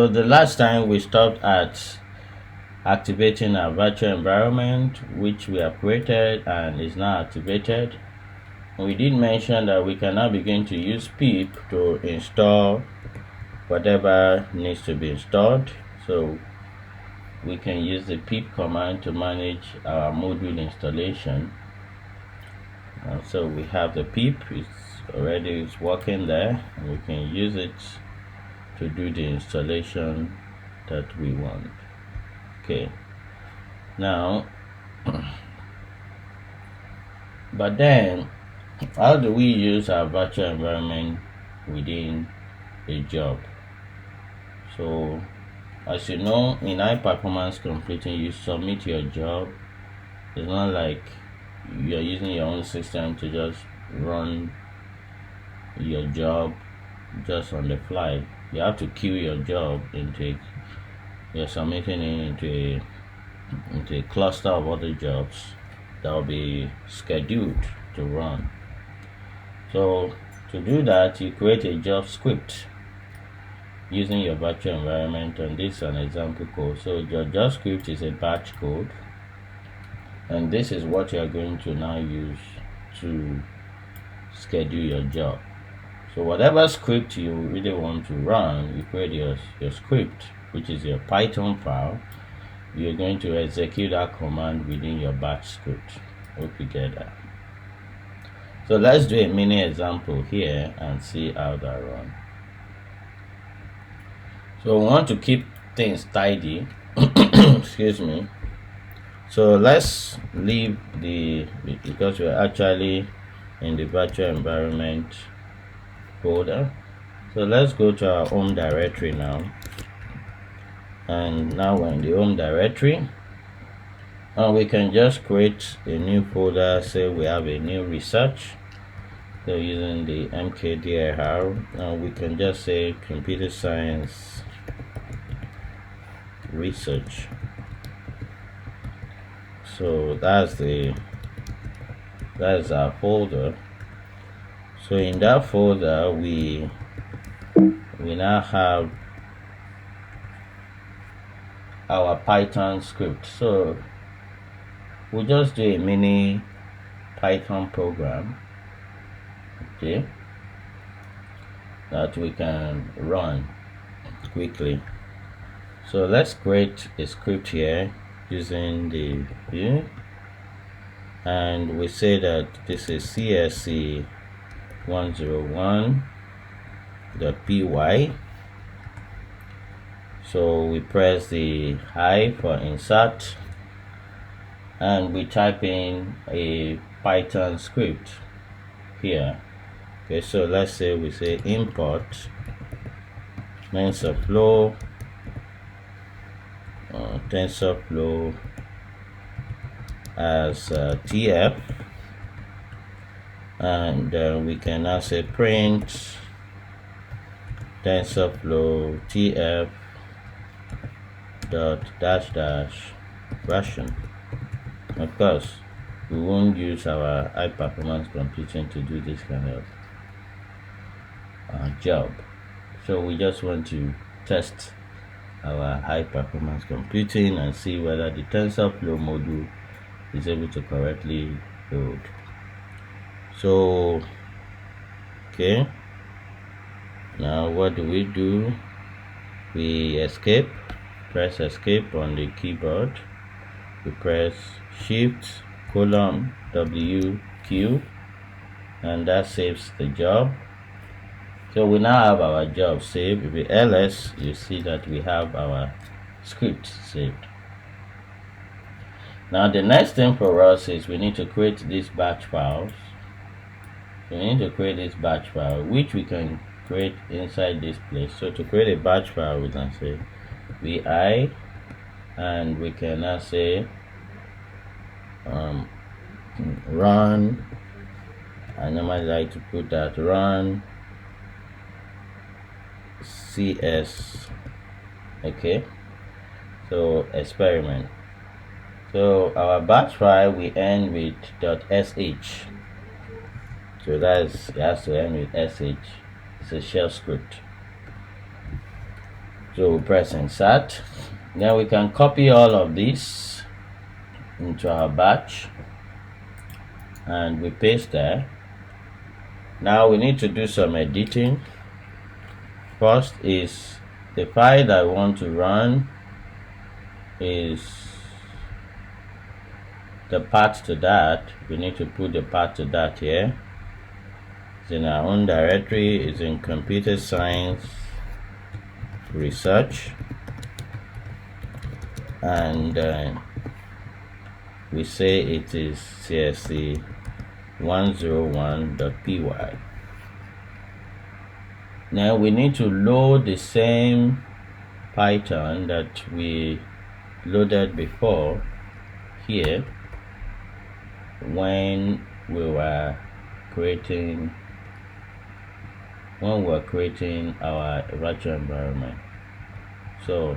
So the last time we stopped at activating our virtual environment, which we have created and is now activated. We did mention that we can now begin to use pip to install whatever needs to be installed. So we can use the pip command to manage our module installation. So we have the pip, it's working there, and we can use it to do the installation that we want. Okay, now but then how do we use our virtual environment within a job? So as you know, in high performance computing, you submit your job. It's not like you're using your own system to just run your job just on the fly. You have to queue your job you're submitting it into a cluster of other jobs that will be scheduled to run. So to do that, you create a job script using your virtual environment, and this is an example code. So your job script is a batch code, and this is what you are going to now use to schedule your job. So whatever script you really want to run, you create your script, which is your Python file. You're going to execute that command within your batch script. Hope you get that. So let's do a mini example here and see how that runs. So we want to keep things tidy. Excuse me. So let's leave because we're actually in the virtual environment folder. So let's go to our home directory now. And now we're in the home directory. And we can just create a new folder. Say we have a new research. So using the mkdir, we can just say computer science research. So that's our folder. So in that folder we now have our Python script. So we'll just do a mini Python program, okay, that we can run quickly. So let's create a script here using the view, and we say that this is csc 101.py. so we press the I for insert, and we type in a Python script here. Okay, so let's say we say import TensorFlow as TF, and we can now say print TensorFlow TF dot dash dash version. Of course, we won't use our high performance computing to do this kind of job. So we just want to test our high performance computing and see whether the TensorFlow module is able to correctly load. So okay, now what do? We escape, press escape on the keyboard, we press Shift:WQ, and that saves the job. So we now have our job saved. If we ls, you see that we have our script saved. Now the next thing for us is we need to create these batch files. So we need to create this batch file, which we can create inside this place. So to create a batch file, we can say vi, and we can now say run. I normally like to put that run cs. Okay, so experiment. So our batch file we end with .sh. So it has to end with sh. It's a shell script. So we press insert. Then we can copy all of this into our batch and we paste there. Now we need to do some editing. First is the file that I want to run is the path to that. We need to put the path to that here. It's in our own directory. It's in computer science research, and we say it is csc 101.py. Now we need to load the same Python that we loaded before here when we were creating our virtual environment. So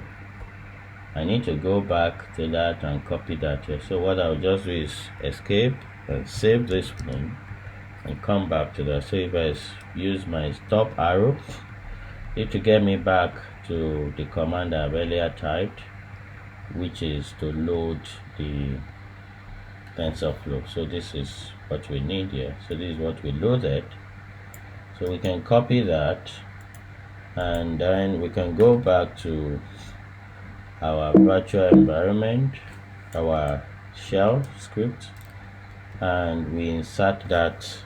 I need to go back to that and copy that here. So what I'll just do is escape and save this one and come back to that. So if I use my stop arrow, it will get me back to the command I've earlier typed, which is to load the TensorFlow. So this is what we need here. So this is what we loaded. So we can copy that and then we can go back to our virtual environment, our shell script, and we insert that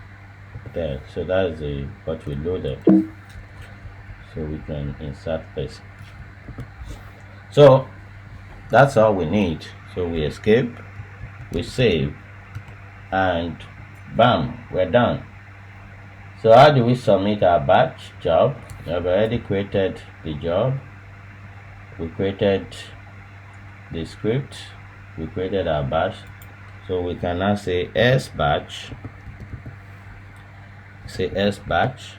there. So that is what we loaded. So we can insert this. So that's all we need. So we escape, we save, and bam, we're done. So how do we submit our batch job? We have already created the job. We created the script. We created our batch. So we can now say s batch. Say s batch.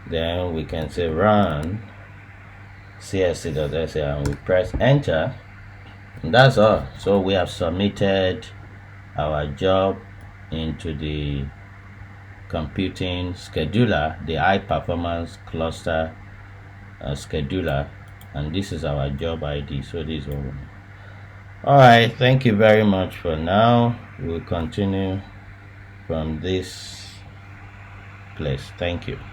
Then we can say run csc.sa and we press enter. And that's all. So we have submitted our job into the computing scheduler, the high performance cluster scheduler, and this is our job ID. So this one. All right, thank you very much for now. We'll continue from this place. Thank you.